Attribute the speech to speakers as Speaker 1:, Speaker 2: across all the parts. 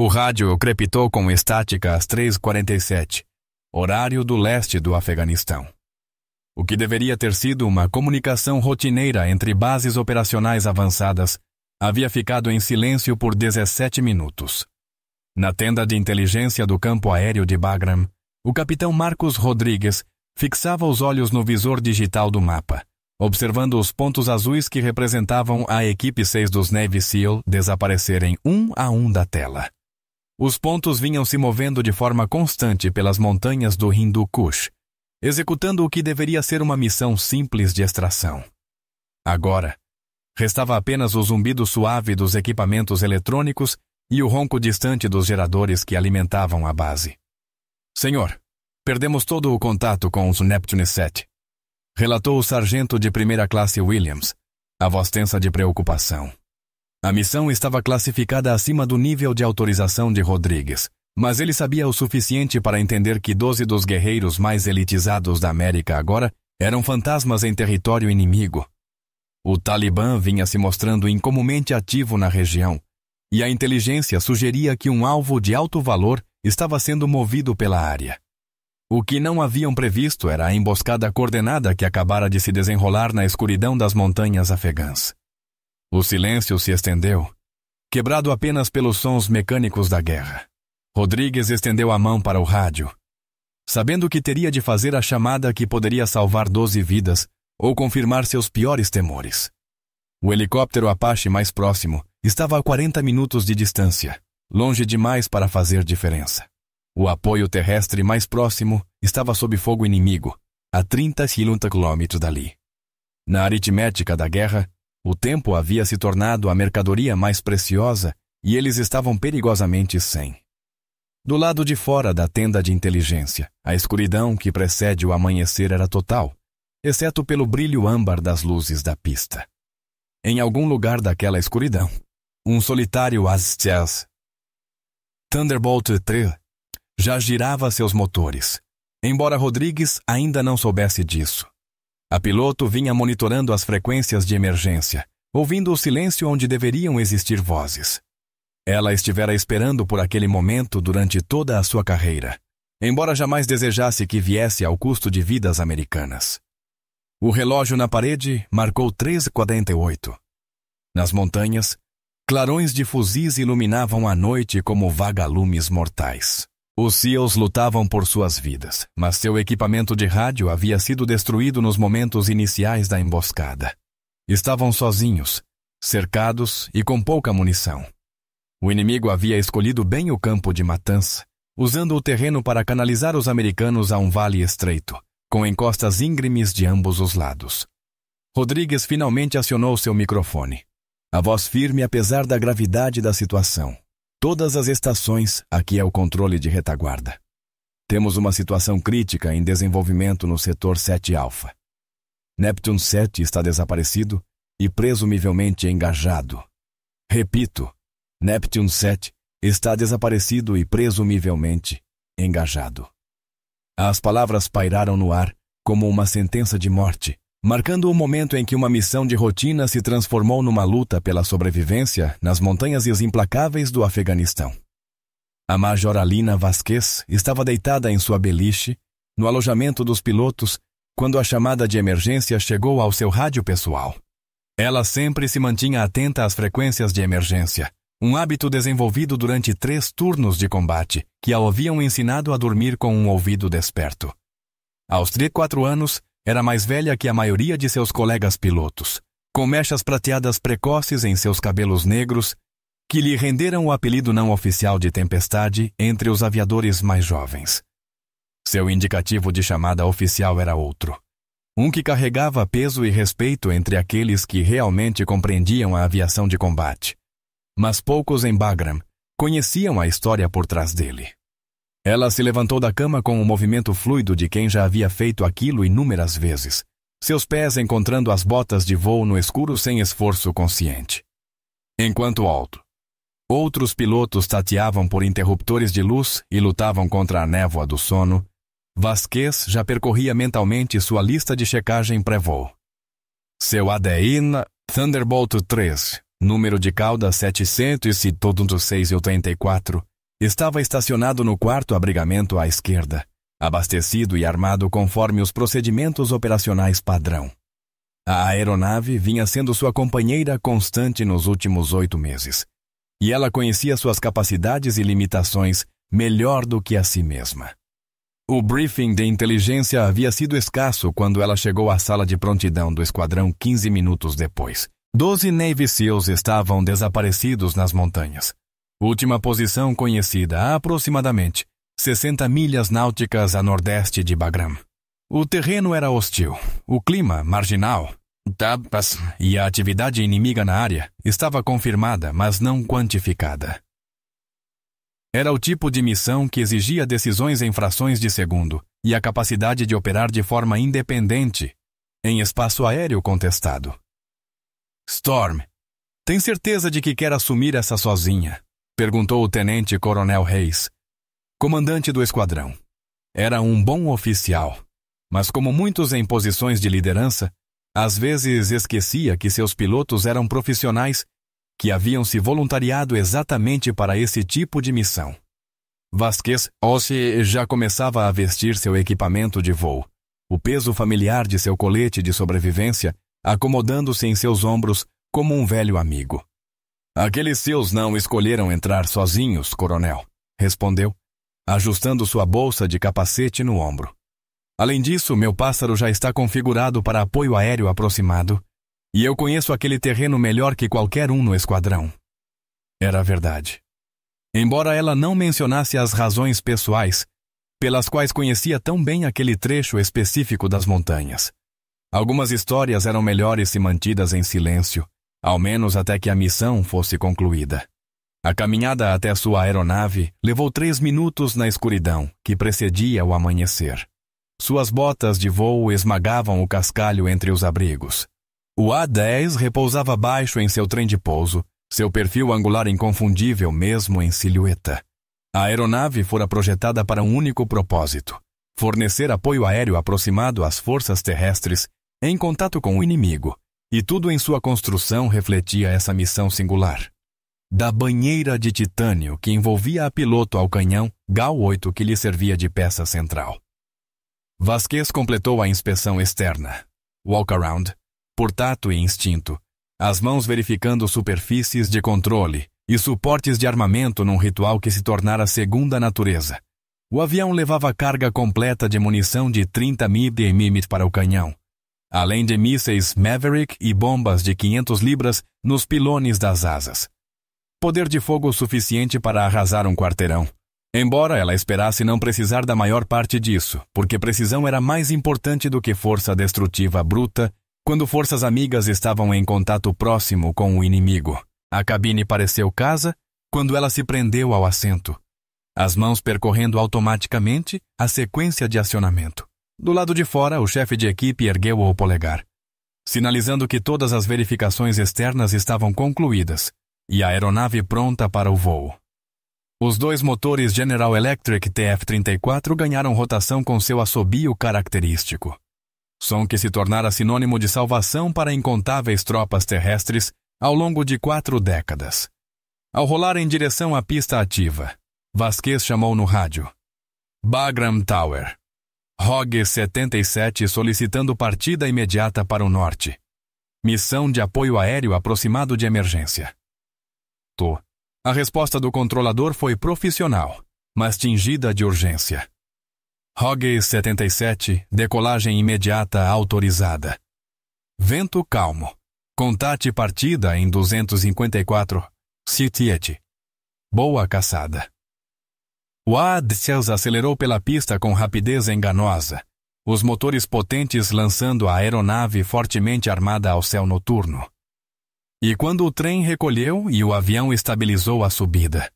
Speaker 1: O rádio crepitou com estática às 3h47, horário do leste do Afeganistão. O que deveria ter sido uma comunicação rotineira entre bases operacionais avançadas havia ficado em silêncio por 17 minutos. Na tenda de inteligência do campo aéreo de Bagram, o capitão Marcos Rodrigues fixava os olhos no visor digital do mapa, observando os pontos azuis que representavam a equipe 6 dos Navy SEAL desaparecerem um a um da tela. Os pontos vinham se movendo de forma constante pelas montanhas do Hindu Kush, executando o que deveria ser uma missão simples de extração. Agora, restava apenas o zumbido suave dos equipamentos eletrônicos e o ronco distante dos geradores que alimentavam a base. Senhor, perdemos todo o contato com os Neptune 7, relatou o sargento de primeira classe Williams, a voz tensa de preocupação. A missão estava classificada acima do nível de autorização de Rodrigues, mas ele sabia o suficiente para entender que 12 dos guerreiros mais elitizados da América agora eram fantasmas em território inimigo. O Talibã vinha se mostrando incomumente ativo na região, e a inteligência sugeria que um alvo de alto valor estava sendo movido pela área. O que não haviam previsto era a emboscada coordenada que acabara de se desenrolar na escuridão das montanhas afegãs. O silêncio se estendeu, quebrado apenas pelos sons mecânicos da guerra. Rodrigues estendeu a mão para o rádio, sabendo que teria de fazer a chamada que poderia salvar 12 vidas ou confirmar seus piores temores. O helicóptero Apache mais próximo estava a 40 minutos de distância, longe demais para fazer diferença. O apoio terrestre mais próximo estava sob fogo inimigo, a 30 km dali. Na aritmética da guerra, o tempo havia se tornado a mercadoria mais preciosa e eles estavam perigosamente sem. Do lado de fora da tenda de inteligência, a escuridão que precede o amanhecer era total, exceto pelo brilho âmbar das luzes da pista. Em algum lugar daquela escuridão, um solitário Aztec Thunderbolt 3 já girava seus motores, embora Rodrigues ainda não soubesse disso. A piloto vinha monitorando as frequências de emergência, ouvindo o silêncio onde deveriam existir vozes. Ela estivera esperando por aquele momento durante toda a sua carreira, embora jamais desejasse que viesse ao custo de vidas americanas. O relógio na parede marcou 3h48. Nas montanhas, clarões de fuzis iluminavam a noite como vagalumes mortais. Os SEALs lutavam por suas vidas, mas seu equipamento de rádio havia sido destruído nos momentos iniciais da emboscada. Estavam sozinhos, cercados e com pouca munição. O inimigo havia escolhido bem o campo de matança, usando o terreno para canalizar os americanos a um vale estreito, com encostas íngremes de ambos os lados. Rodrigues finalmente acionou seu microfone. A voz firme apesar da gravidade da situação. Todas as estações, aqui é o controle de retaguarda. Temos uma situação crítica em desenvolvimento no setor 7 Alpha. Neptune 7 está desaparecido e presumivelmente engajado. Repito, Neptune 7 está desaparecido e presumivelmente engajado. As palavras pairaram no ar como uma sentença de morte, marcando o momento em que uma missão de rotina se transformou numa luta pela sobrevivência nas montanhas implacáveis do Afeganistão. A Major Alina Vasquez estava deitada em sua beliche, no alojamento dos pilotos, quando a chamada de emergência chegou ao seu rádio pessoal. Ela sempre se mantinha atenta às frequências de emergência, um hábito desenvolvido durante 3 turnos de combate, que a haviam ensinado a dormir com um ouvido desperto. Aos 34 anos, era mais velha que a maioria de seus colegas pilotos, com mechas prateadas precoces em seus cabelos negros, que lhe renderam o apelido não oficial de Tempestade entre os aviadores mais jovens. Seu indicativo de chamada oficial era outro, um que carregava peso e respeito entre aqueles que realmente compreendiam a aviação de combate. Mas poucos em Bagram conheciam a história por trás dele. Ela se levantou da cama com o movimento fluido de quem já havia feito aquilo inúmeras vezes, seus pés encontrando as botas de voo no escuro sem esforço consciente. Enquanto outros pilotos tateavam por interruptores de luz e lutavam contra a névoa do sono, Vasquez já percorria mentalmente sua lista de checagem pré-voo. Seu ADN Thunderbolt 3, número de cauda 70684, Estava estacionado no quarto abrigamento à esquerda, abastecido e armado conforme os procedimentos operacionais padrão. A aeronave vinha sendo sua companheira constante nos últimos 8 meses, e ela conhecia suas capacidades e limitações melhor do que a si mesma. O briefing de inteligência havia sido escasso quando ela chegou à sala de prontidão do esquadrão 15 minutos depois. 12 Navy SEALs estavam desaparecidos nas montanhas. Última posição conhecida a aproximadamente 60 milhas náuticas a nordeste de Bagram. O terreno era hostil, o clima marginal, e a atividade inimiga na área estava confirmada, mas não quantificada. Era o tipo de missão que exigia decisões em frações de segundo e a capacidade de operar de forma independente em espaço aéreo contestado. Storm, tem certeza de que quer assumir essa sozinha? Perguntou o tenente-coronel Hayes, comandante do esquadrão. Era um bom oficial, mas como muitos em posições de liderança, às vezes esquecia que seus pilotos eram profissionais que haviam se voluntariado exatamente para esse tipo de missão. Vasquez já começava a vestir seu equipamento de voo, o peso familiar de seu colete de sobrevivência acomodando-se em seus ombros como um velho amigo. Aqueles seus não escolheram entrar sozinhos, coronel, respondeu, ajustando sua bolsa de capacete no ombro. Além disso, meu pássaro já está configurado para apoio aéreo aproximado, e eu conheço aquele terreno melhor que qualquer um no esquadrão. Era verdade. Embora ela não mencionasse as razões pessoais, pelas quais conhecia tão bem aquele trecho específico das montanhas. Algumas histórias eram melhores se mantidas em silêncio, ao menos até que a missão fosse concluída. A caminhada até sua aeronave levou 3 minutos na escuridão que precedia o amanhecer. Suas botas de voo esmagavam o cascalho entre os abrigos. O A-10 repousava baixo em seu trem de pouso, seu perfil angular inconfundível mesmo em silhueta. A aeronave fora projetada para um único propósito: fornecer apoio aéreo aproximado às forças terrestres em contato com o inimigo, e tudo em sua construção refletia essa missão singular. Da banheira de titânio que envolvia a piloto ao canhão GAU-8 que lhe servia de peça central. Vasquez completou a inspeção externa, walk-around, por tato e instinto, as mãos verificando superfícies de controle e suportes de armamento num ritual que se tornara segunda natureza. O avião levava carga completa de munição de 30 mm para o canhão, além de mísseis Maverick e bombas de 500 libras nos pilones das asas. Poder de fogo suficiente para arrasar um quarteirão. Embora ela esperasse não precisar da maior parte disso, porque precisão era mais importante do que força destrutiva bruta, quando forças amigas estavam em contato próximo com o inimigo. A cabine pareceu casa quando ela se prendeu ao assento, as mãos percorrendo automaticamente a sequência de acionamento. Do lado de fora, o chefe de equipe ergueu o polegar, sinalizando que todas as verificações externas estavam concluídas e a aeronave pronta para o voo. Os 2 motores General Electric TF-34 ganharam rotação com seu assobio característico, som que se tornara sinônimo de salvação para incontáveis tropas terrestres ao longo de 4 décadas. Ao rolar em direção à pista ativa, Vasquez chamou no rádio: Bagram Tower. ROG 77 solicitando partida imediata para o norte. Missão de apoio aéreo aproximado de emergência. A resposta do controlador foi profissional, mas tingida de urgência. ROG 77, decolagem imediata autorizada. Vento calmo. Contate partida em 254 CT. Boa caçada. O A-10 acelerou pela pista com rapidez enganosa, os motores potentes lançando a aeronave fortemente armada ao céu noturno. E quando o trem recolheu e o avião estabilizou a subida,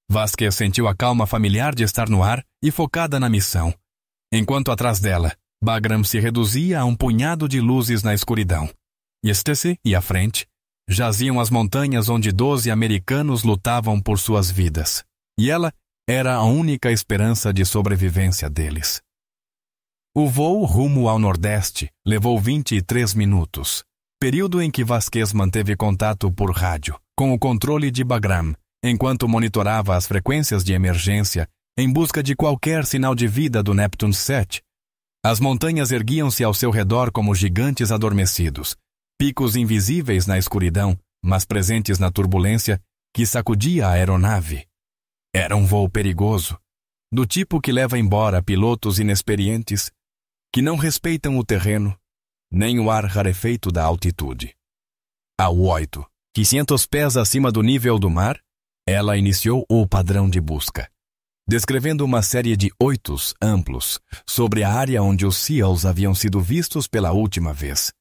Speaker 1: Vasquez sentiu a calma familiar de estar no ar e focada na missão, enquanto atrás dela, Bagram se reduzia a um punhado de luzes na escuridão. E à frente, jaziam as montanhas onde 12 americanos lutavam por suas vidas, e ela era a única esperança de sobrevivência deles. O voo rumo ao nordeste levou 23 minutos, período em que Vasquez manteve contato por rádio com o controle de Bagram, enquanto monitorava as frequências de emergência em busca de qualquer sinal de vida do Neptune 7. As montanhas erguiam-se ao seu redor como gigantes adormecidos, picos invisíveis na escuridão, mas presentes na turbulência que sacudia a aeronave. Era um voo perigoso, do tipo que leva embora pilotos inexperientes que não respeitam o terreno, nem o ar rarefeito da altitude. Ao 8, 500 pés acima do nível do mar, ela iniciou o padrão de busca, descrevendo uma série de 8 amplos sobre a área onde os SEALs haviam sido vistos pela última vez.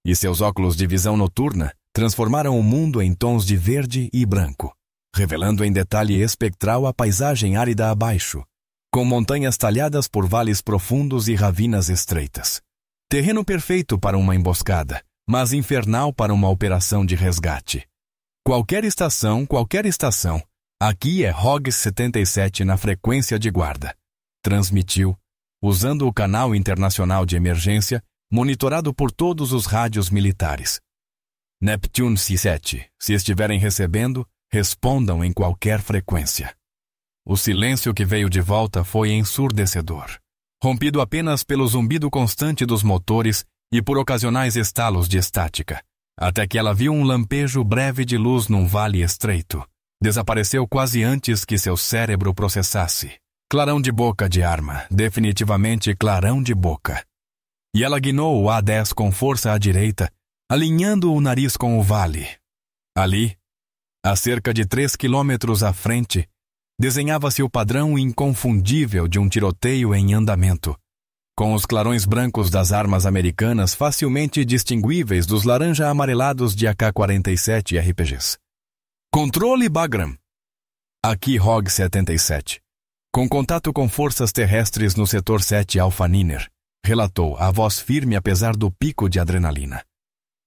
Speaker 1: E seus óculos de visão noturna transformaram o mundo em tons de verde e branco, revelando em detalhe espectral a paisagem árida abaixo, com montanhas talhadas por vales profundos e ravinas estreitas. Terreno perfeito para uma emboscada, mas infernal para uma operação de resgate. Qualquer estação, aqui é HOGS 77 na frequência de guarda. Transmitiu, usando o canal internacional de emergência, monitorado por todos os rádios militares. Neptune 7, se estiverem recebendo, respondam em qualquer frequência. O silêncio que veio de volta foi ensurdecedor, rompido apenas pelo zumbido constante dos motores e por ocasionais estalos de estática, até que ela viu um lampejo breve de luz num vale estreito. Desapareceu quase antes que seu cérebro processasse. Clarão de boca de arma, definitivamente clarão de boca. E ela guinou o A-10 com força à direita, alinhando o nariz com o vale. Ali, a cerca de 3 quilômetros à frente, desenhava-se o padrão inconfundível de um tiroteio em andamento, com os clarões brancos das armas americanas facilmente distinguíveis dos laranja-amarelados de AK-47 RPGs. Controle Bagram. Aqui HOGS 77. Com contato com forças terrestres no setor 7 Alpha Niner, relatou a voz firme apesar do pico de adrenalina.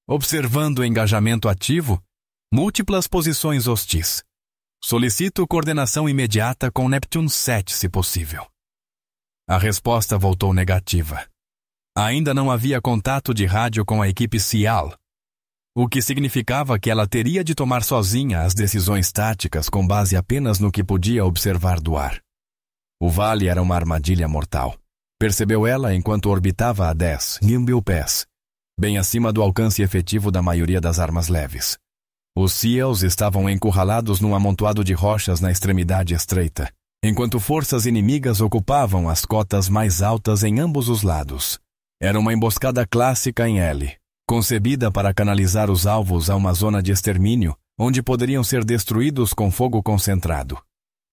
Speaker 1: Observando o engajamento ativo, múltiplas posições hostis. Solicito coordenação imediata com Neptune 7, se possível. A resposta voltou negativa. Ainda não havia contato de rádio com a equipe SEAL, o que significava que ela teria de tomar sozinha as decisões táticas com base apenas no que podia observar do ar. O vale era uma armadilha mortal. Percebeu ela enquanto orbitava a 10.000 pés, bem acima do alcance efetivo da maioria das armas leves. Os SEALs estavam encurralados num amontoado de rochas na extremidade estreita, enquanto forças inimigas ocupavam as cotas mais altas em ambos os lados. Era uma emboscada clássica em L, concebida para canalizar os alvos a uma zona de extermínio onde poderiam ser destruídos com fogo concentrado.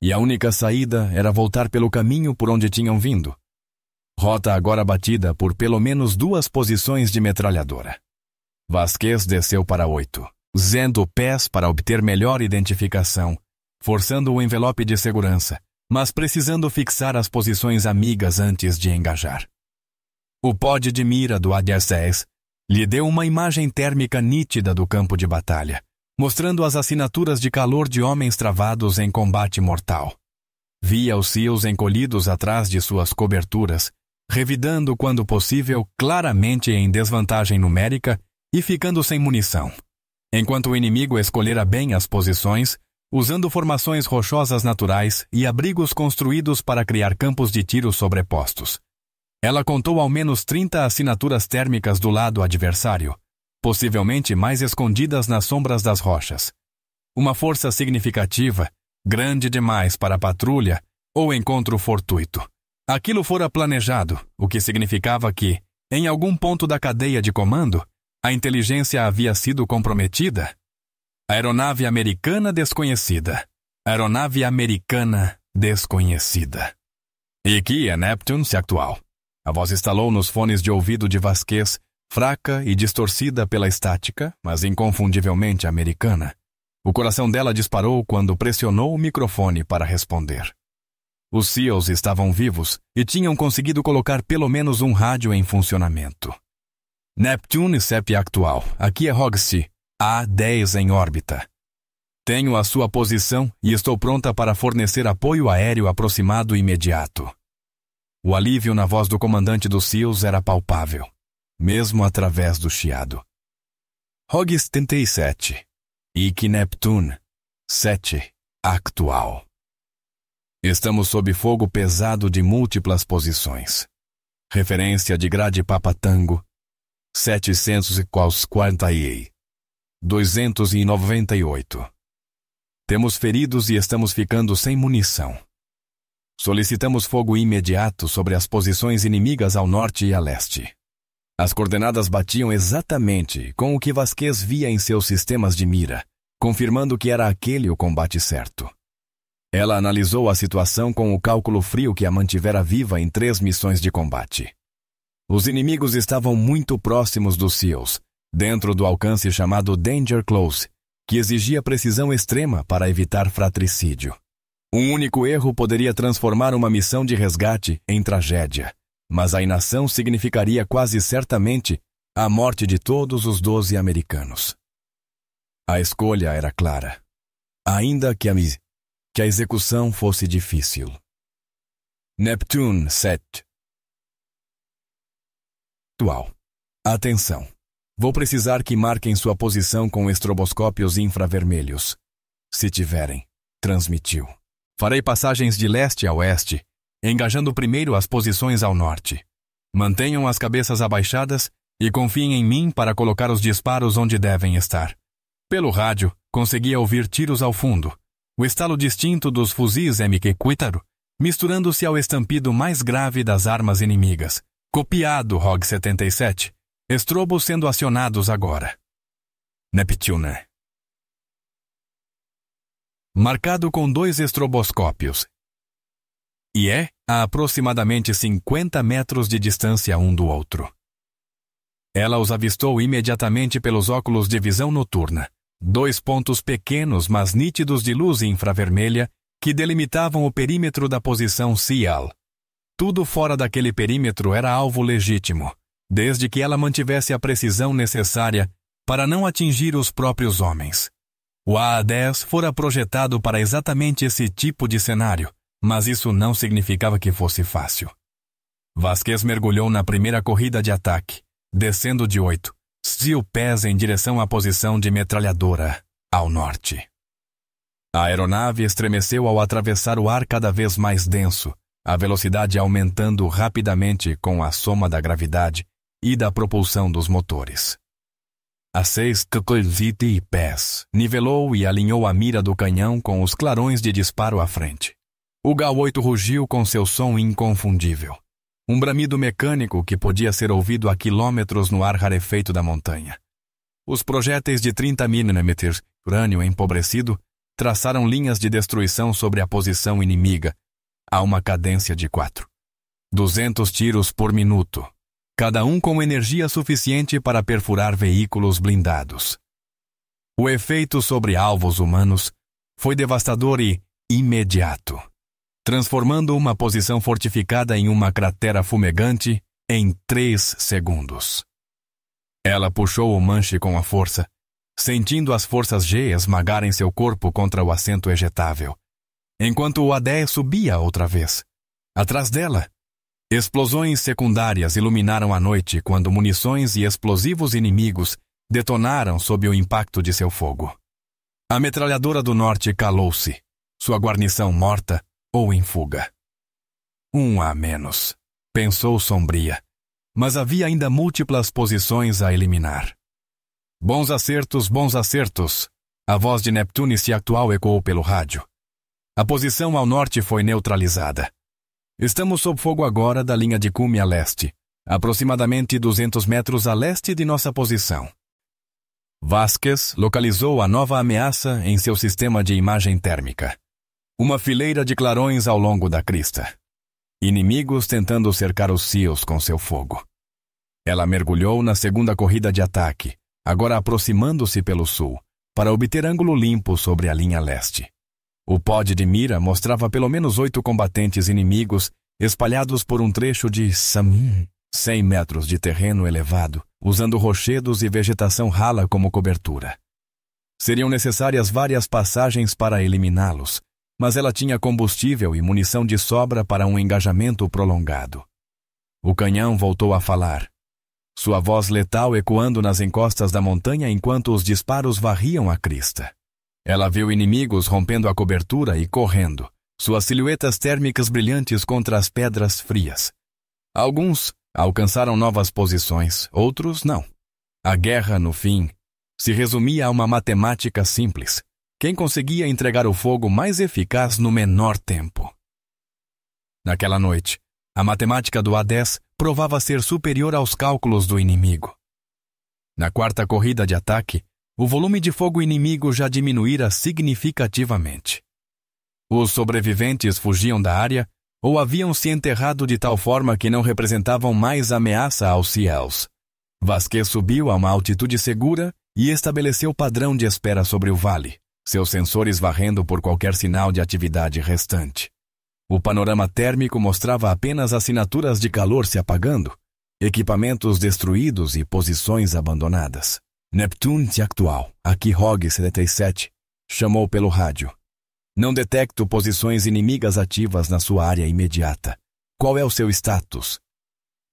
Speaker 1: E a única saída era voltar pelo caminho por onde tinham vindo. Rota agora batida por pelo menos 2 posições de metralhadora. Vasquez desceu para 8, zendo pés para obter melhor identificação, forçando o envelope de segurança, mas precisando fixar as posições amigas antes de engajar. O pod de mira do A-10 lhe deu uma imagem térmica nítida do campo de batalha, mostrando as assinaturas de calor de homens travados em combate mortal. Via os SEALs encolhidos atrás de suas coberturas, revidando quando possível claramente em desvantagem numérica e ficando sem munição, enquanto o inimigo escolhera bem as posições, usando formações rochosas naturais e abrigos construídos para criar campos de tiro sobrepostos. Ela contou ao menos 30 assinaturas térmicas do lado adversário, possivelmente mais escondidas nas sombras das rochas. Uma força significativa, grande demais para a patrulha ou encontro fortuito. Aquilo fora planejado, o que significava que, em algum ponto da cadeia de comando, a inteligência havia sido comprometida. Aeronave americana desconhecida. Aeronave americana desconhecida. E que é Neptune se actual. A voz estalou nos fones de ouvido de Vasquez, fraca e distorcida pela estática, mas inconfundivelmente americana. O coração dela disparou quando pressionou o microfone para responder. Os SEALs estavam vivos e tinham conseguido colocar pelo menos um rádio em funcionamento. Neptune CEP actual. Aqui é HOGS A-10 em órbita. Tenho a sua posição e estou pronta para fornecer apoio aéreo aproximado imediato. O alívio na voz do comandante dos SEALs era palpável, mesmo através do chiado. HOGS 77. IC Neptune 7. actual. Estamos sob fogo pesado de múltiplas posições. Referência de grade Papa Tango, 740 298. Temos feridos e estamos ficando sem munição. Solicitamos fogo imediato sobre as posições inimigas ao norte e a leste. As coordenadas batiam exatamente com o que Vasquez via em seus sistemas de mira, confirmando que era aquele o combate certo. Ela analisou a situação com o cálculo frio que a mantivera viva em 3 missões de combate. Os inimigos estavam muito próximos dos SEALs, dentro do alcance chamado Danger Close, que exigia precisão extrema para evitar fratricídio. Um único erro poderia transformar uma missão de resgate em tragédia, mas a inação significaria quase certamente a morte de todos os 12 americanos. A escolha era clara, ainda que a execução fosse difícil. Neptune 7. Atual. Atenção. Vou precisar que marquem sua posição com estroboscópios infravermelhos. Se tiverem, transmitiu. Farei passagens de leste a oeste, engajando primeiro as posições ao norte. Mantenham as cabeças abaixadas e confiem em mim para colocar os disparos onde devem estar. Pelo rádio, conseguia ouvir tiros ao fundo, o estalo distinto dos fuzis MQ Quítaro, misturando-se ao estampido mais grave das armas inimigas. Copiado ROG 77. Estrobos sendo acionados agora. Neptune. Marcado com 2 estroboscópios. E é a aproximadamente 50 metros de distância um do outro. Ela os avistou imediatamente pelos óculos de visão noturna. 2 pontos pequenos, mas nítidos de luz infravermelha que delimitavam o perímetro da posição SEAL. Tudo fora daquele perímetro era alvo legítimo, desde que ela mantivesse a precisão necessária para não atingir os próprios homens. O AA-10 fora projetado para exatamente esse tipo de cenário, mas isso não significava que fosse fácil. Vasquez mergulhou na primeira corrida de ataque, descendo de 8, SEAL pés em direção à posição de metralhadora, ao norte. A aeronave estremeceu ao atravessar o ar cada vez mais denso, a velocidade aumentando rapidamente com a soma da gravidade e da propulsão dos motores. A 6 pés nivelou e alinhou a mira do canhão com os clarões de disparo à frente. O GA-8 rugiu com seu som inconfundível. Um bramido mecânico que podia ser ouvido a quilômetros no ar rarefeito da montanha. Os projéteis de 30 mm urânio empobrecido traçaram linhas de destruição sobre a posição inimiga, a uma cadência de 4. 200 tiros por minuto, cada um com energia suficiente para perfurar veículos blindados. O efeito sobre alvos humanos foi devastador e imediato, transformando uma posição fortificada em uma cratera fumegante em 3 segundos. Ela puxou o manche com a força, sentindo as forças G esmagarem seu corpo contra o assento ejetável, enquanto o A-10 subia outra vez. Atrás dela, explosões secundárias iluminaram a noite quando munições e explosivos inimigos detonaram sob o impacto de seu fogo. A metralhadora do norte calou-se, sua guarnição morta ou em fuga. 1 a menos, pensou sombria, mas havia ainda múltiplas posições a eliminar. Bons acertos, a voz de Neptune se actual ecoou pelo rádio. A posição ao norte foi neutralizada. Estamos sob fogo agora da linha de cume a leste, aproximadamente 200 metros a leste de nossa posição. Vasquez localizou a nova ameaça em seu sistema de imagem térmica. Uma fileira de clarões ao longo da crista. Inimigos tentando cercar os SEALs com seu fogo. Ela mergulhou na segunda corrida de ataque, agora aproximando-se pelo sul, para obter ângulo limpo sobre a linha leste. O pod de mira mostrava pelo menos 8 combatentes inimigos espalhados por um trecho de 100 metros de terreno elevado, usando rochedos e vegetação rala como cobertura. Seriam necessárias várias passagens para eliminá-los, mas ela tinha combustível e munição de sobra para um engajamento prolongado. O canhão voltou a falar, sua voz letal ecoando nas encostas da montanha enquanto os disparos varriam a crista. Ela viu inimigos rompendo a cobertura e correndo, suas silhuetas térmicas brilhantes contra as pedras frias. Alguns alcançaram novas posições, outros não. A guerra, no fim, se resumia a uma matemática simples. Quem conseguia entregar o fogo mais eficaz no menor tempo? Naquela noite, a matemática do A10 provava ser superior aos cálculos do inimigo. Na quarta corrida de ataque, o volume de fogo inimigo já diminuíra significativamente. Os sobreviventes fugiam da área ou haviam se enterrado de tal forma que não representavam mais ameaça aos céus. Vasquez subiu a uma altitude segura e estabeleceu padrão de espera sobre o vale, seus sensores varrendo por qualquer sinal de atividade restante. O panorama térmico mostrava apenas assinaturas de calor se apagando, equipamentos destruídos e posições abandonadas. Neptune actual, aqui ROG 77, chamou pelo rádio. Não detecto posições inimigas ativas na sua área imediata. Qual é o seu status?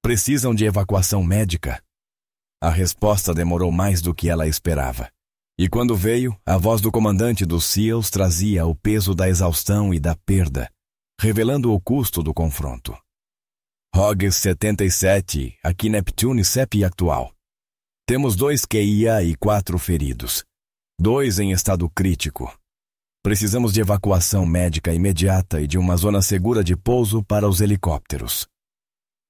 Speaker 1: Precisam de evacuação médica? A resposta demorou mais do que ela esperava. E quando veio, a voz do comandante dos SEALs trazia o peso da exaustão e da perda, revelando o custo do confronto. ROG 77, aqui Neptune CEP actual. Temos 2 QIA e 4 feridos. 2 em estado crítico. Precisamos de evacuação médica imediata e de uma zona segura de pouso para os helicópteros.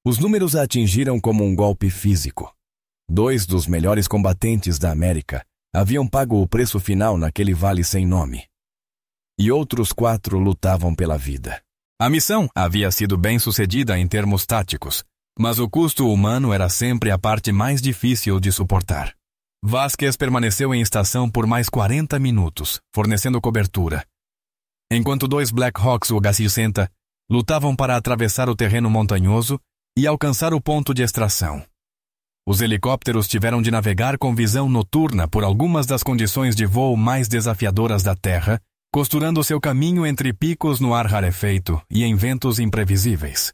Speaker 1: Os números a atingiram como um golpe físico. 2 dos melhores combatentes da América haviam pago o preço final naquele vale sem nome. E outros 4 lutavam pela vida. A missão havia sido bem sucedida em termos táticos, mas o custo humano era sempre a parte mais difícil de suportar. Vasquez permaneceu em estação por mais 40 minutos, fornecendo cobertura. Enquanto 2 Black Hawks UH-60 lutavam para atravessar o terreno montanhoso e alcançar o ponto de extração. Os helicópteros tiveram de navegar com visão noturna por algumas das condições de voo mais desafiadoras da Terra, costurando seu caminho entre picos no ar rarefeito e em ventos imprevisíveis.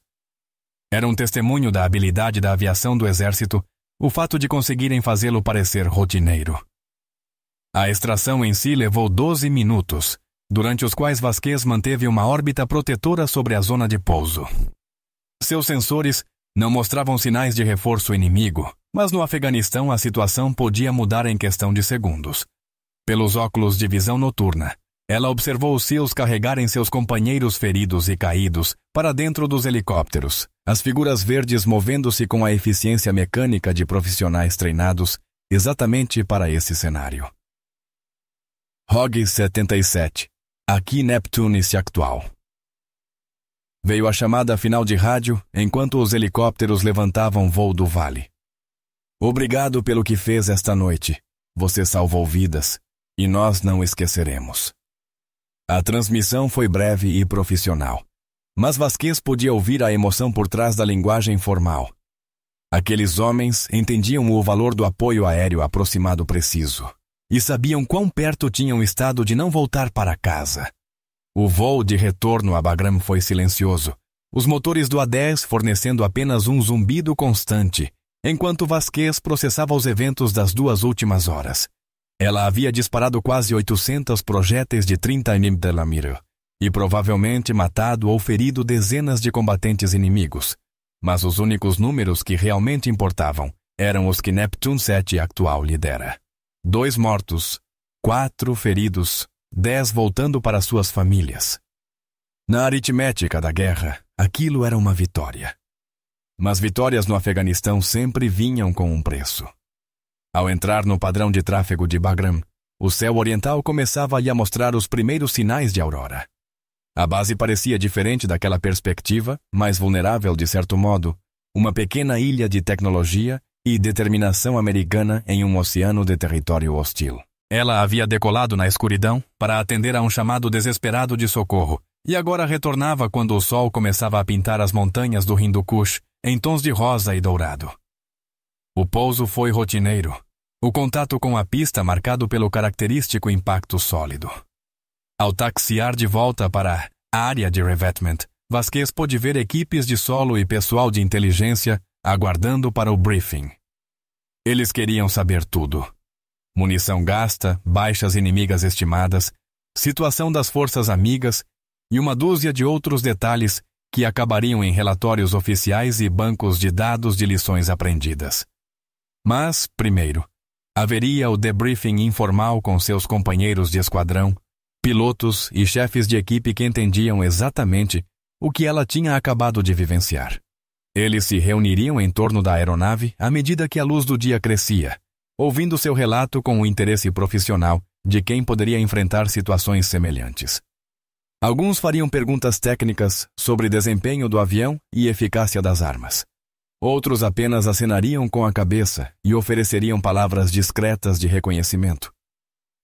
Speaker 1: Era um testemunho da habilidade da aviação do exército o fato de conseguirem fazê-lo parecer rotineiro. A extração em si levou 12 minutos, durante os quais Vasquez manteve uma órbita protetora sobre a zona de pouso. Seus sensores não mostravam sinais de reforço inimigo, mas no Afeganistão a situação podia mudar em questão de segundos. Pelos óculos de visão noturna, ela observou os SEALs carregarem seus companheiros feridos e caídos para dentro dos helicópteros, as figuras verdes movendo-se com a eficiência mecânica de profissionais treinados exatamente para esse cenário. ROG 77, aqui Neptune actual. Veio a chamada final de rádio enquanto os helicópteros levantavam voo do vale. Obrigado pelo que fez esta noite. Você salvou vidas, e nós não esqueceremos. A transmissão foi breve e profissional, mas Vasquez podia ouvir a emoção por trás da linguagem formal. Aqueles homens entendiam o valor do apoio aéreo aproximado preciso, e sabiam quão perto tinham estado de não voltar para casa. O voo de retorno a Bagram foi silencioso, os motores do A-10 fornecendo apenas um zumbido constante, enquanto Vasquez processava os eventos das 2 últimas horas. Ela havia disparado quase 800 projéteis de 30 mm e provavelmente matado ou ferido dezenas de combatentes inimigos. Mas os únicos números que realmente importavam eram os que Neptune 7 actual lidera. 2 mortos, 4 feridos, 10 voltando para suas famílias. Na aritmética da guerra, aquilo era uma vitória. Mas vitórias no Afeganistão sempre vinham com um preço. Ao entrar no padrão de tráfego de Bagram, o céu oriental começava a mostrar os primeiros sinais de aurora. A base parecia diferente daquela perspectiva, mais vulnerável de certo modo, uma pequena ilha de tecnologia e determinação americana em um oceano de território hostil. Ela havia decolado na escuridão para atender a um chamado desesperado de socorro, e agora retornava quando o sol começava a pintar as montanhas do Hindu Kush em tons de rosa e dourado. O pouso foi rotineiro, o contato com a pista marcado pelo característico impacto sólido. Ao taxiar de volta para a área de revetment, Vasquez pôde ver equipes de solo e pessoal de inteligência aguardando para o briefing. Eles queriam saber tudo. Munição gasta, baixas inimigas estimadas, situação das forças amigas e uma dúzia de outros detalhes que acabariam em relatórios oficiais e bancos de dados de lições aprendidas. Mas, primeiro, haveria o debriefing informal com seus companheiros de esquadrão, pilotos e chefes de equipe que entendiam exatamente o que ela tinha acabado de vivenciar. Eles se reuniriam em torno da aeronave à medida que a luz do dia crescia, ouvindo seu relato com o interesse profissional de quem poderia enfrentar situações semelhantes. Alguns fariam perguntas técnicas sobre desempenho do avião e eficácia das armas. Outros apenas acenariam com a cabeça e ofereceriam palavras discretas de reconhecimento.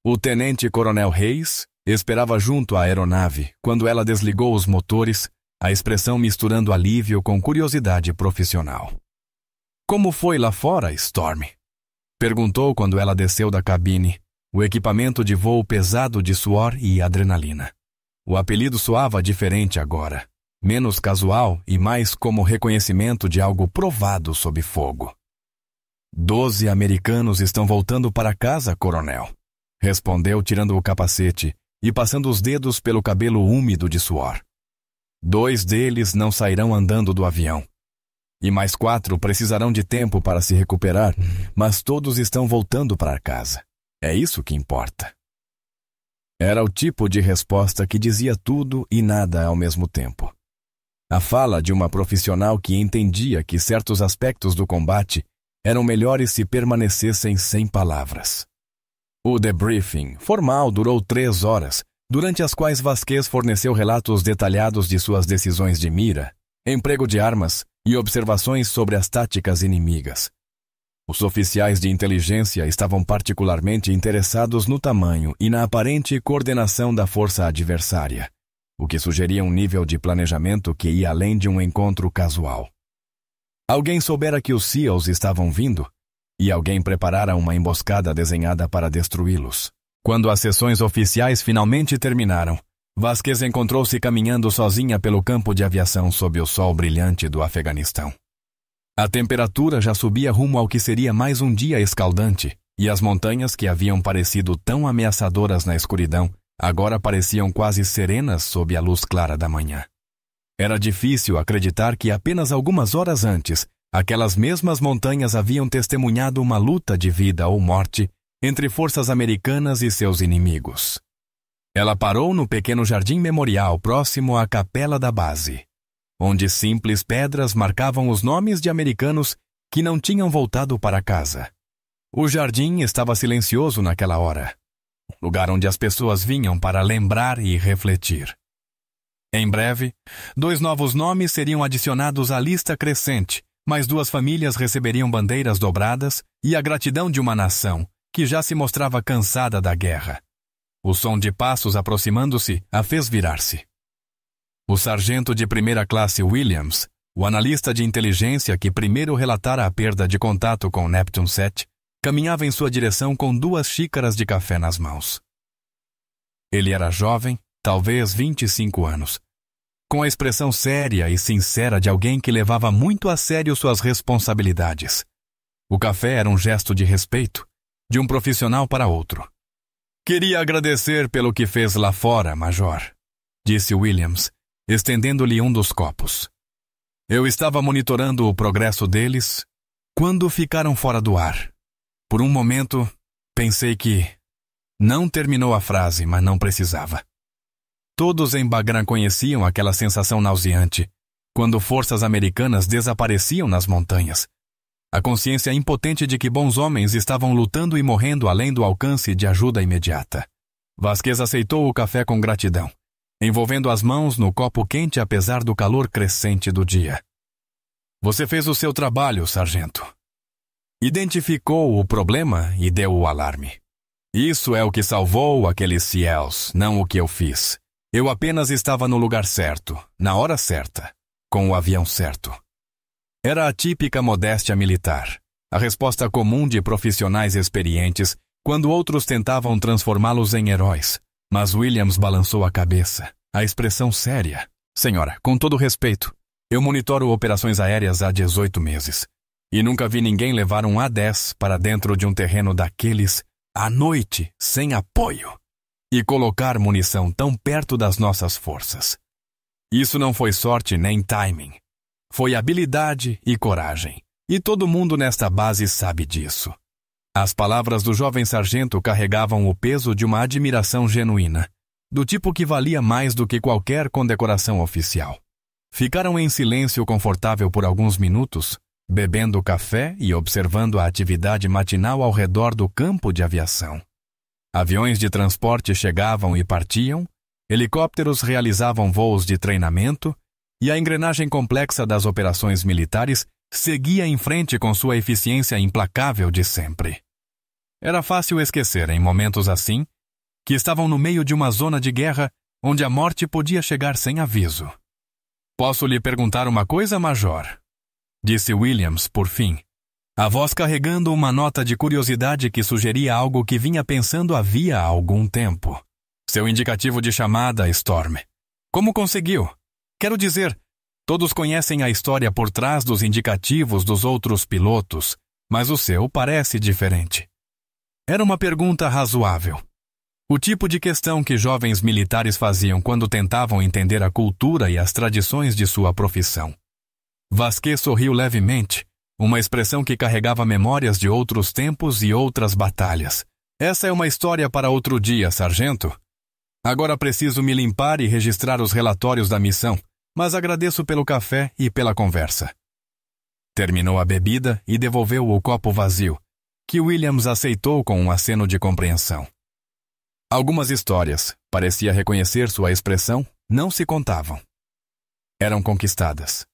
Speaker 1: O tenente-coronel Hayes esperava junto à aeronave quando ela desligou os motores, a expressão misturando alívio com curiosidade profissional. "Como foi lá fora, Storm?" perguntou quando ela desceu da cabine, o equipamento de voo pesado de suor e adrenalina. O apelido soava diferente agora, menos casual e mais como reconhecimento de algo provado sob fogo. 12 americanos estão voltando para casa, coronel, respondeu tirando o capacete e passando os dedos pelo cabelo úmido de suor. 2 deles não sairão andando do avião. E mais 4 precisarão de tempo para se recuperar, mas todos estão voltando para casa. É isso que importa. Era o tipo de resposta que dizia tudo e nada ao mesmo tempo. A fala de uma profissional que entendia que certos aspectos do combate eram melhores se permanecessem sem palavras. O debriefing formal durou 3 horas, durante as quais Vasquez forneceu relatos detalhados de suas decisões de mira, emprego de armas e observações sobre as táticas inimigas. Os oficiais de inteligência estavam particularmente interessados no tamanho e na aparente coordenação da força adversária, o que sugeria um nível de planejamento que ia além de um encontro casual. Alguém soubera que os SEALs estavam vindo, e alguém preparara uma emboscada desenhada para destruí-los. Quando as sessões oficiais finalmente terminaram, Vasquez encontrou-se caminhando sozinha pelo campo de aviação sob o sol brilhante do Afeganistão. A temperatura já subia rumo ao que seria mais um dia escaldante, e as montanhas que haviam parecido tão ameaçadoras na escuridão, agora pareciam quase serenas sob a luz clara da manhã. Era difícil acreditar que apenas algumas horas antes, aquelas mesmas montanhas haviam testemunhado uma luta de vida ou morte entre forças americanas e seus inimigos. Ela parou no pequeno jardim memorial próximo à capela da base, onde simples pedras marcavam os nomes de americanos que não tinham voltado para casa. O jardim estava silencioso naquela hora, lugar onde as pessoas vinham para lembrar e refletir. Em breve, 2 novos nomes seriam adicionados à lista crescente, mais 2 famílias receberiam bandeiras dobradas e a gratidão de uma nação que já se mostrava cansada da guerra. O som de passos aproximando-se a fez virar-se. O sargento de primeira classe Williams, o analista de inteligência que primeiro relatara a perda de contato com Neptune 7, caminhava em sua direção com 2 xícaras de café nas mãos. Ele era jovem, talvez 25 anos, com a expressão séria e sincera de alguém que levava muito a sério suas responsabilidades. O café era um gesto de respeito, de um profissional para outro. "Queria agradecer pelo que fez lá fora, Major", disse Williams, estendendo-lhe um dos copos. "Eu estava monitorando o progresso deles quando ficaram fora do ar. Por um momento, pensei que..." Não terminou a frase, mas não precisava. Todos em Bagram conheciam aquela sensação nauseante, quando forças americanas desapareciam nas montanhas. A consciência impotente de que bons homens estavam lutando e morrendo além do alcance de ajuda imediata. Vasquez aceitou o café com gratidão, envolvendo as mãos no copo quente apesar do calor crescente do dia. "Você fez o seu trabalho, sargento." Identificou o problema e deu o alarme. "Isso é o que salvou aqueles SEALs, não o que eu fiz. Eu apenas estava no lugar certo, na hora certa, com o avião certo." Era a típica modéstia militar, a resposta comum de profissionais experientes quando outros tentavam transformá-los em heróis. Mas Williams balançou a cabeça, a expressão séria. "Senhora, com todo respeito, eu monitoro operações aéreas há 18 meses. E nunca vi ninguém levar um A-10 para dentro de um terreno daqueles, à noite, sem apoio." e colocar munição tão perto das nossas forças. Isso não foi sorte nem timing. Foi habilidade e coragem. E todo mundo nesta base sabe disso. As palavras do jovem sargento carregavam o peso de uma admiração genuína, do tipo que valia mais do que qualquer condecoração oficial. Ficaram em silêncio confortável por alguns minutos, bebendo café e observando a atividade matinal ao redor do campo de aviação. Aviões de transporte chegavam e partiam, helicópteros realizavam voos de treinamento e a engrenagem complexa das operações militares seguia em frente com sua eficiência implacável de sempre. Era fácil esquecer, em momentos assim, que estavam no meio de uma zona de guerra onde a morte podia chegar sem aviso. "Posso lhe perguntar uma coisa, Major?" disse Williams, por fim, a voz carregando uma nota de curiosidade que sugeria algo que vinha pensando havia algum tempo. "Seu indicativo de chamada, Storm. Como conseguiu? Quero dizer, todos conhecem a história por trás dos indicativos dos outros pilotos, mas o seu parece diferente." Era uma pergunta razoável. O tipo de questão que jovens militares faziam quando tentavam entender a cultura e as tradições de sua profissão. Vasquez sorriu levemente, uma expressão que carregava memórias de outros tempos e outras batalhas. "Essa é uma história para outro dia, sargento. Agora preciso me limpar e registrar os relatórios da missão, mas agradeço pelo café e pela conversa." Terminou a bebida e devolveu o copo vazio, que Williams aceitou com um aceno de compreensão. Algumas histórias, parecia reconhecer sua expressão, não se contavam. Eram conquistadas.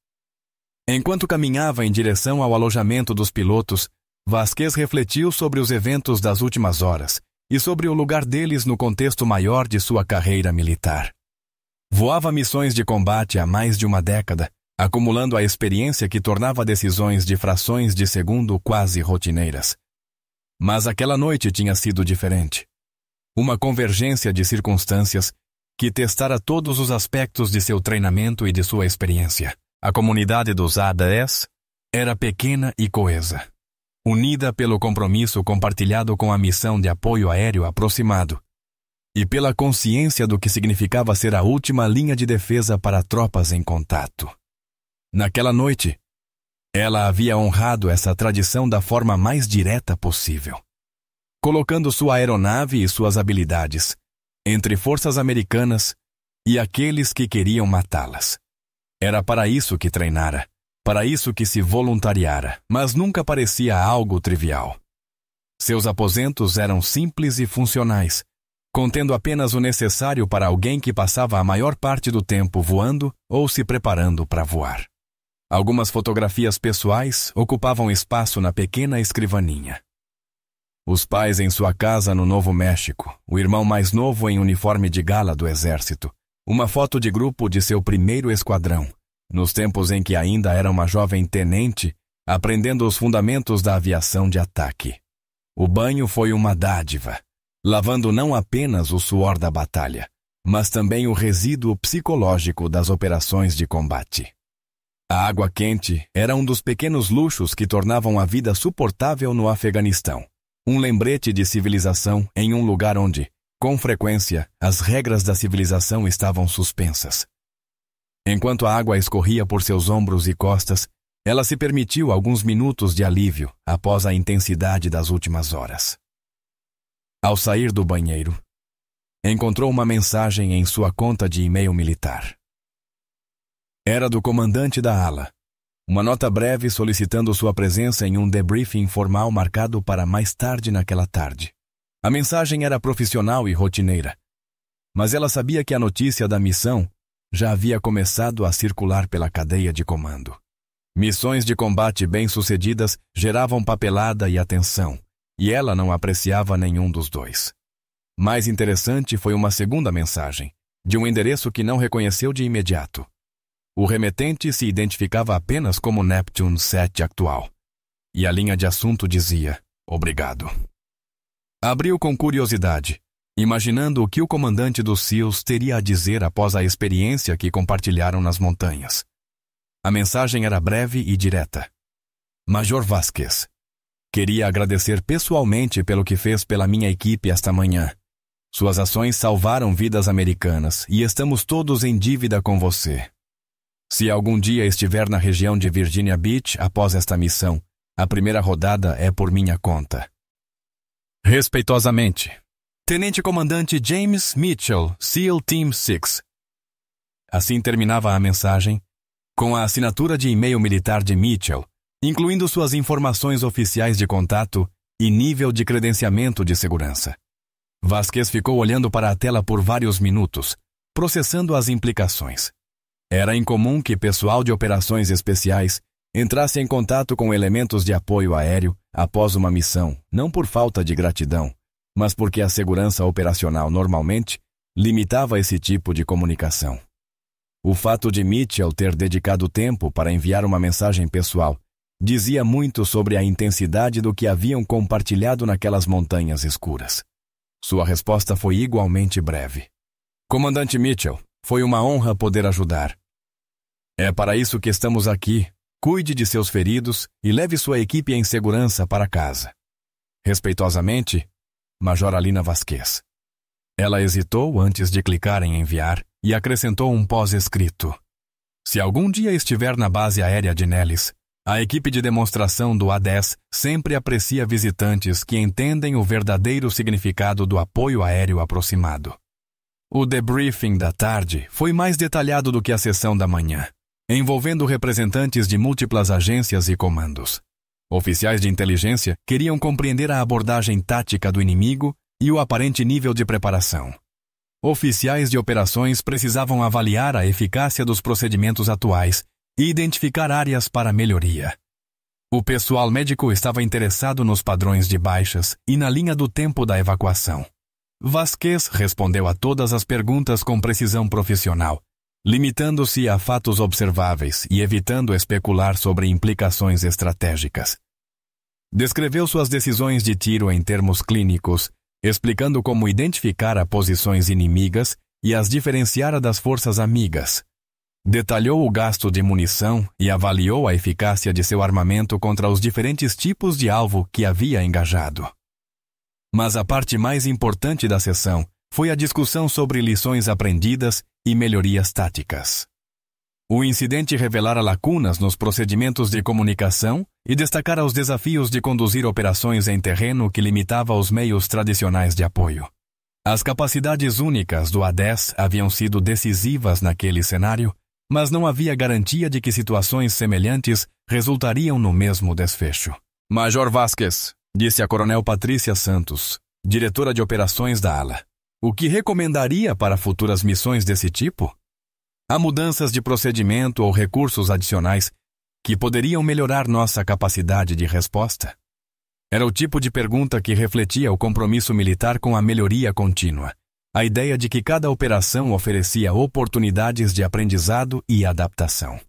Speaker 1: Enquanto caminhava em direção ao alojamento dos pilotos, Vasquez refletiu sobre os eventos das últimas horas e sobre o lugar deles no contexto maior de sua carreira militar. Voava missões de combate há mais de uma década, acumulando a experiência que tornava decisões de frações de segundo quase rotineiras. Mas aquela noite tinha sido diferente. Uma convergência de circunstâncias que testara todos os aspectos de seu treinamento e de sua experiência. A comunidade dos A-10 era pequena e coesa, unida pelo compromisso compartilhado com a missão de apoio aéreo aproximado e pela consciência do que significava ser a última linha de defesa para tropas em contato. Naquela noite, ela havia honrado essa tradição da forma mais direta possível, colocando sua aeronave e suas habilidades entre forças americanas e aqueles que queriam matá-las. Era para isso que treinara, para isso que se voluntariara, mas nunca parecia algo trivial. Seus aposentos eram simples e funcionais, contendo apenas o necessário para alguém que passava a maior parte do tempo voando ou se preparando para voar. Algumas fotografias pessoais ocupavam espaço na pequena escrivaninha. Os pais em sua casa no Novo México, o irmão mais novo em uniforme de gala do exército, uma foto de grupo de seu primeiro esquadrão, nos tempos em que ainda era uma jovem tenente, aprendendo os fundamentos da aviação de ataque. O banho foi uma dádiva, lavando não apenas o suor da batalha, mas também o resíduo psicológico das operações de combate. A água quente era um dos pequenos luxos que tornavam a vida suportável no Afeganistão. Um lembrete de civilização em um lugar onde, com frequência, as regras da civilização estavam suspensas. Enquanto a água escorria por seus ombros e costas, ela se permitiu alguns minutos de alívio após a intensidade das últimas horas. Ao sair do banheiro, encontrou uma mensagem em sua conta de e-mail militar. Era do comandante da ala. Uma nota breve solicitando sua presença em um debriefing formal marcado para mais tarde naquela tarde. A mensagem era profissional e rotineira, mas ela sabia que a notícia da missão já havia começado a circular pela cadeia de comando. Missões de combate bem-sucedidas geravam papelada e atenção, e ela não apreciava nenhum dos dois. Mais interessante foi uma segunda mensagem, de um endereço que não reconheceu de imediato. O remetente se identificava apenas como Neptune 7 atual, e a linha de assunto dizia, obrigado. Abriu com curiosidade, imaginando o que o comandante dos SEALs teria a dizer após a experiência que compartilharam nas montanhas. A mensagem era breve e direta. Major Vasquez, queria agradecer pessoalmente pelo que fez pela minha equipe esta manhã. Suas ações salvaram vidas americanas e estamos todos em dívida com você. Se algum dia estiver na região de Virginia Beach após esta missão, a primeira rodada é por minha conta. Respeitosamente, Tenente-Comandante James Mitchell, SEAL Team 6. Assim terminava a mensagem, com a assinatura de e-mail militar de Mitchell, incluindo suas informações oficiais de contato e nível de credenciamento de segurança. Vasquez ficou olhando para a tela por vários minutos, processando as implicações. Era incomum que pessoal de operações especiais entrasse em contato com elementos de apoio aéreo após uma missão, não por falta de gratidão, mas porque a segurança operacional normalmente limitava esse tipo de comunicação. O fato de Mitchell ter dedicado tempo para enviar uma mensagem pessoal dizia muito sobre a intensidade do que haviam compartilhado naquelas montanhas escuras. Sua resposta foi igualmente breve. Comandante Mitchell, foi uma honra poder ajudar. É para isso que estamos aqui. Cuide de seus feridos e leve sua equipe em segurança para casa. Respeitosamente, Major Alina Vasquez. Ela hesitou antes de clicar em enviar e acrescentou um pós-escrito. Se algum dia estiver na base aérea de Nellis, a equipe de demonstração do A-10 sempre aprecia visitantes que entendem o verdadeiro significado do apoio aéreo aproximado. O debriefing da tarde foi mais detalhado do que a sessão da manhã, envolvendo representantes de múltiplas agências e comandos. Oficiais de inteligência queriam compreender a abordagem tática do inimigo e o aparente nível de preparação. Oficiais de operações precisavam avaliar a eficácia dos procedimentos atuais e identificar áreas para melhoria. O pessoal médico estava interessado nos padrões de baixas e na linha do tempo da evacuação. Vasquez respondeu a todas as perguntas com precisão profissional, limitando-se a fatos observáveis e evitando especular sobre implicações estratégicas. Descreveu suas decisões de tiro em termos clínicos, explicando como identificar posições inimigas e as diferenciar das forças amigas. Detalhou o gasto de munição e avaliou a eficácia de seu armamento contra os diferentes tipos de alvo que havia engajado. Mas a parte mais importante da sessão foi a discussão sobre lições aprendidas e melhorias táticas. O incidente revelara lacunas nos procedimentos de comunicação e destacara os desafios de conduzir operações em terreno que limitava os meios tradicionais de apoio. As capacidades únicas do A-10 haviam sido decisivas naquele cenário, mas não havia garantia de que situações semelhantes resultariam no mesmo desfecho. Major Vasquez, disse a Coronel Patrícia Santos, diretora de operações da ala, o que recomendaria para futuras missões desse tipo? Há mudanças de procedimento ou recursos adicionais que poderiam melhorar nossa capacidade de resposta? Era o tipo de pergunta que refletia o compromisso militar com a melhoria contínua, a ideia de que cada operação oferecia oportunidades de aprendizado e adaptação.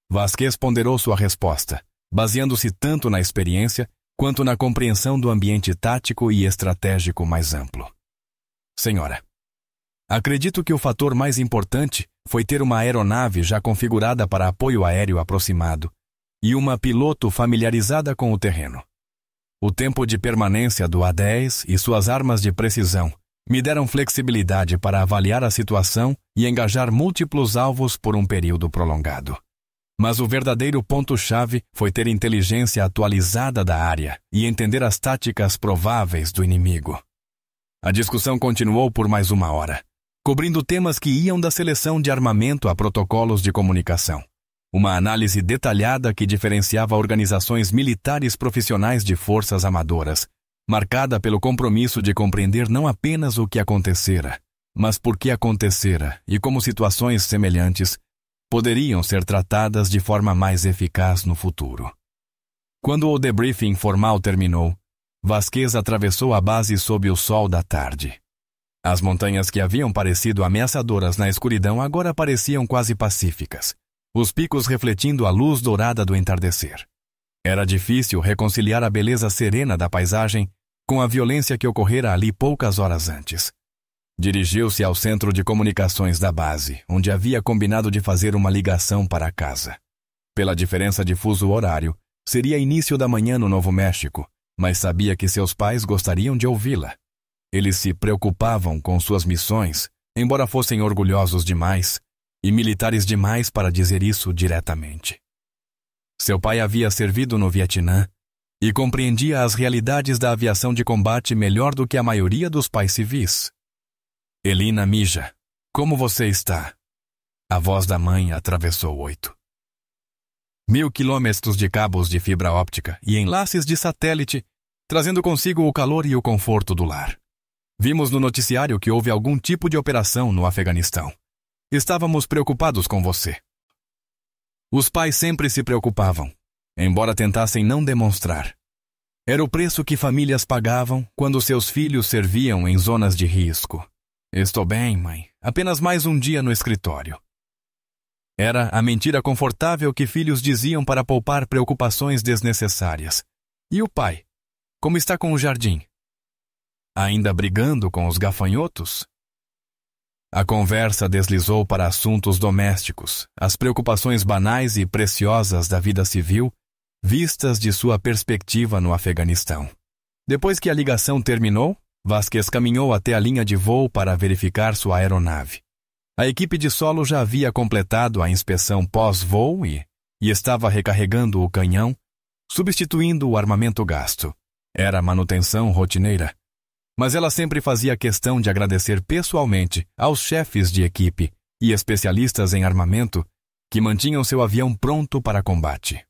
Speaker 1: Vasquez ponderou sua resposta, baseando-se tanto na experiência quanto na compreensão do ambiente tático e estratégico mais amplo. Senhora, acredito que o fator mais importante foi ter uma aeronave já configurada para apoio aéreo aproximado e uma piloto familiarizada com o terreno. O tempo de permanência do A-10 e suas armas de precisão me deram flexibilidade para avaliar a situação e engajar múltiplos alvos por um período prolongado. Mas o verdadeiro ponto-chave foi ter inteligência atualizada da área e entender as táticas prováveis do inimigo. A discussão continuou por mais 1 hora, cobrindo temas que iam da seleção de armamento a protocolos de comunicação. Uma análise detalhada que diferenciava organizações militares profissionais de forças amadoras, marcada pelo compromisso de compreender não apenas o que acontecera, mas por que acontecera e como situações semelhantes poderiam ser tratadas de forma mais eficaz no futuro. Quando o debriefing formal terminou, Vasquez atravessou a base sob o sol da tarde. As montanhas que haviam parecido ameaçadoras na escuridão agora pareciam quase pacíficas, os picos refletindo a luz dourada do entardecer. Era difícil reconciliar a beleza serena da paisagem com a violência que ocorrera ali poucas horas antes. Dirigiu-se ao centro de comunicações da base, onde havia combinado de fazer uma ligação para casa. Pela diferença de fuso horário, seria início da manhã no Novo México, mas sabia que seus pais gostariam de ouvi-la. Eles se preocupavam com suas missões, embora fossem orgulhosos demais e militares demais para dizer isso diretamente. Seu pai havia servido no Vietnã e compreendia as realidades da aviação de combate melhor do que a maioria dos pais civis. Elina Mija, como você está? A voz da mãe atravessou 8. 1000 quilômetros de cabos de fibra óptica e enlaces de satélite, trazendo consigo o calor e o conforto do lar. Vimos no noticiário que houve algum tipo de operação no Afeganistão. Estávamos preocupados com você. Os pais sempre se preocupavam, embora tentassem não demonstrar. Era o preço que famílias pagavam quando seus filhos serviam em zonas de risco. Estou bem, mãe. Apenas mais um dia no escritório. Era a mentira confortável que filhos diziam para poupar preocupações desnecessárias. E o pai? Como está com o jardim? Ainda brigando com os gafanhotos? A conversa deslizou para assuntos domésticos, as preocupações banais e preciosas da vida civil, vistas de sua perspectiva no Afeganistão. Depois que a ligação terminou, Vasquez caminhou até a linha de voo para verificar sua aeronave. A equipe de solo já havia completado a inspeção pós-voo e estava recarregando o canhão, substituindo o armamento gasto. Era manutenção rotineira. Mas ela sempre fazia questão de agradecer pessoalmente aos chefes de equipe e especialistas em armamento que mantinham seu avião pronto para combate.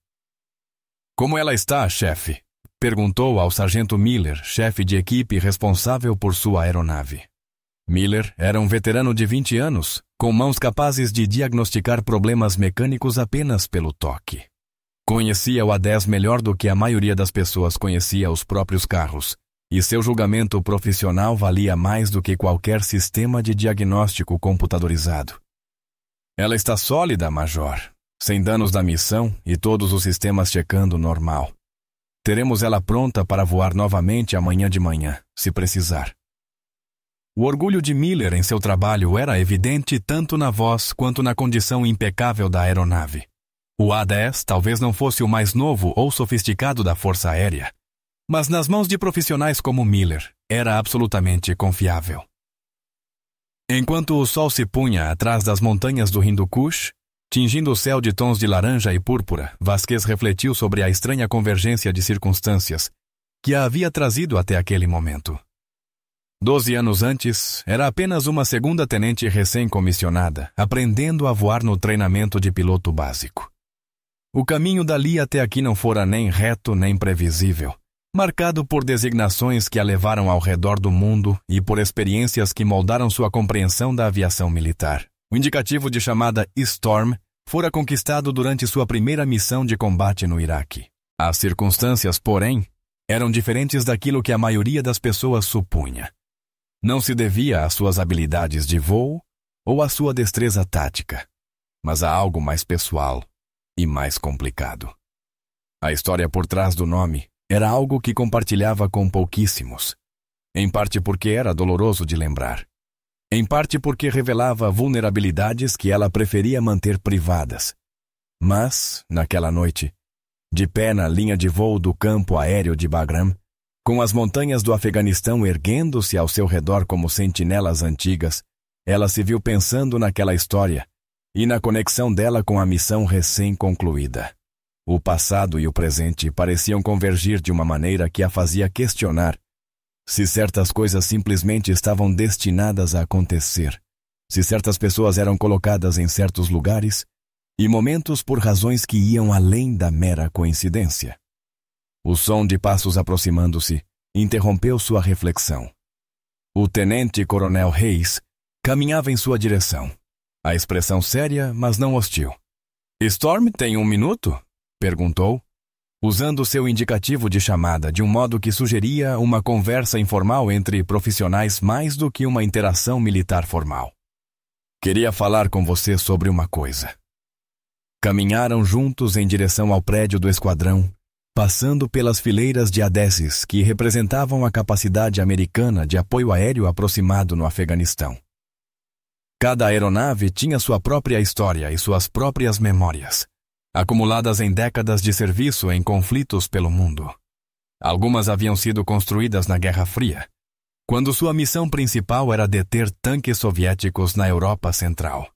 Speaker 1: Como ela está, chefe? Perguntou ao sargento Miller, chefe de equipe responsável por sua aeronave. Miller era um veterano de 20 anos, com mãos capazes de diagnosticar problemas mecânicos apenas pelo toque. Conhecia o A-10 melhor do que a maioria das pessoas conhecia os próprios carros, e seu julgamento profissional valia mais do que qualquer sistema de diagnóstico computadorizado. Ela está sólida, Major, sem danos da missão e todos os sistemas checando normal. Teremos ela pronta para voar novamente amanhã de manhã, se precisar. O orgulho de Miller em seu trabalho era evidente tanto na voz quanto na condição impecável da aeronave. O A-10 talvez não fosse o mais novo ou sofisticado da Força Aérea, mas nas mãos de profissionais como Miller, era absolutamente confiável. Enquanto o sol se punha atrás das montanhas do Hindu Kush, tingindo o céu de tons de laranja e púrpura, Vasquez refletiu sobre a estranha convergência de circunstâncias que a havia trazido até aquele momento. 12 anos antes, era apenas uma segunda-tenente recém-comissionada, aprendendo a voar no treinamento de piloto básico. O caminho dali até aqui não fora nem reto nem previsível, marcado por designações que a levaram ao redor do mundo e por experiências que moldaram sua compreensão da aviação militar. O indicativo de chamada Storm fora conquistado durante sua primeira missão de combate no Iraque. As circunstâncias, porém, eram diferentes daquilo que a maioria das pessoas supunha. Não se devia às suas habilidades de voo ou à sua destreza tática, mas a algo mais pessoal e mais complicado. A história por trás do nome era algo que compartilhava com pouquíssimos, em parte porque era doloroso de lembrar, em parte porque revelava vulnerabilidades que ela preferia manter privadas. Mas, naquela noite, de pé na linha de voo do campo aéreo de Bagram, com as montanhas do Afeganistão erguendo-se ao seu redor como sentinelas antigas, ela se viu pensando naquela história e na conexão dela com a missão recém-concluída. O passado e o presente pareciam convergir de uma maneira que a fazia questionar se certas coisas simplesmente estavam destinadas a acontecer, se certas pessoas eram colocadas em certos lugares e momentos por razões que iam além da mera coincidência. O som de passos aproximando-se interrompeu sua reflexão. O tenente-coronel Reis caminhava em sua direção, a expressão séria, mas não hostil. "Storm tem 1 minuto?" perguntou, usando seu indicativo de chamada de um modo que sugeria uma conversa informal entre profissionais mais do que uma interação militar formal. "Queria falar com você sobre uma coisa." Caminharam juntos em direção ao prédio do esquadrão, passando pelas fileiras de A-10s que representavam a capacidade americana de apoio aéreo aproximado no Afeganistão. Cada aeronave tinha sua própria história e suas próprias memórias, acumuladas em décadas de serviço em conflitos pelo mundo. Algumas haviam sido construídas na Guerra Fria, quando sua missão principal era deter tanques soviéticos na Europa Central.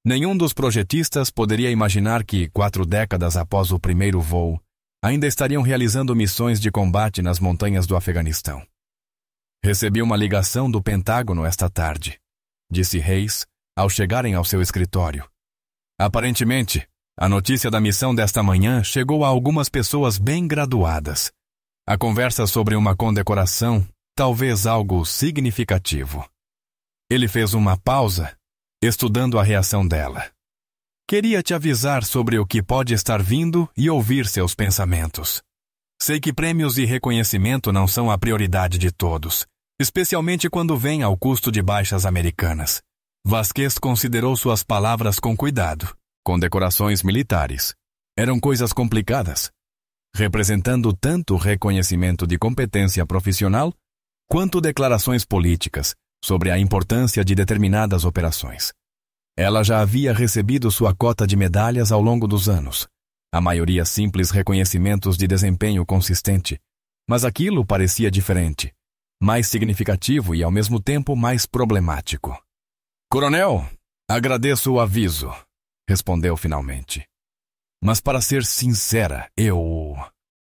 Speaker 1: Nenhum dos projetistas poderia imaginar que, 4 décadas após o primeiro voo, ainda estariam realizando missões de combate nas montanhas do Afeganistão. Recebi uma ligação do Pentágono esta tarde, disse Hayes ao chegarem ao seu escritório. Aparentemente, a notícia da missão desta manhã chegou a algumas pessoas bem graduadas. A conversa sobre uma condecoração, talvez algo significativo. Ele fez uma pausa, estudando a reação dela. Queria te avisar sobre o que pode estar vindo e ouvir seus pensamentos. Sei que prêmios e reconhecimento não são a prioridade de todos, especialmente quando vem ao custo de baixas americanas. Vasquez considerou suas palavras com cuidado. Condecorações militares eram coisas complicadas, representando tanto reconhecimento de competência profissional quanto declarações políticas sobre a importância de determinadas operações. Ela já havia recebido sua cota de medalhas ao longo dos anos, a maioria simples reconhecimentos de desempenho consistente, mas aquilo parecia diferente, mais significativo e ao mesmo tempo mais problemático. Coronel, agradeço o aviso, respondeu finalmente. Mas para ser sincera, eu...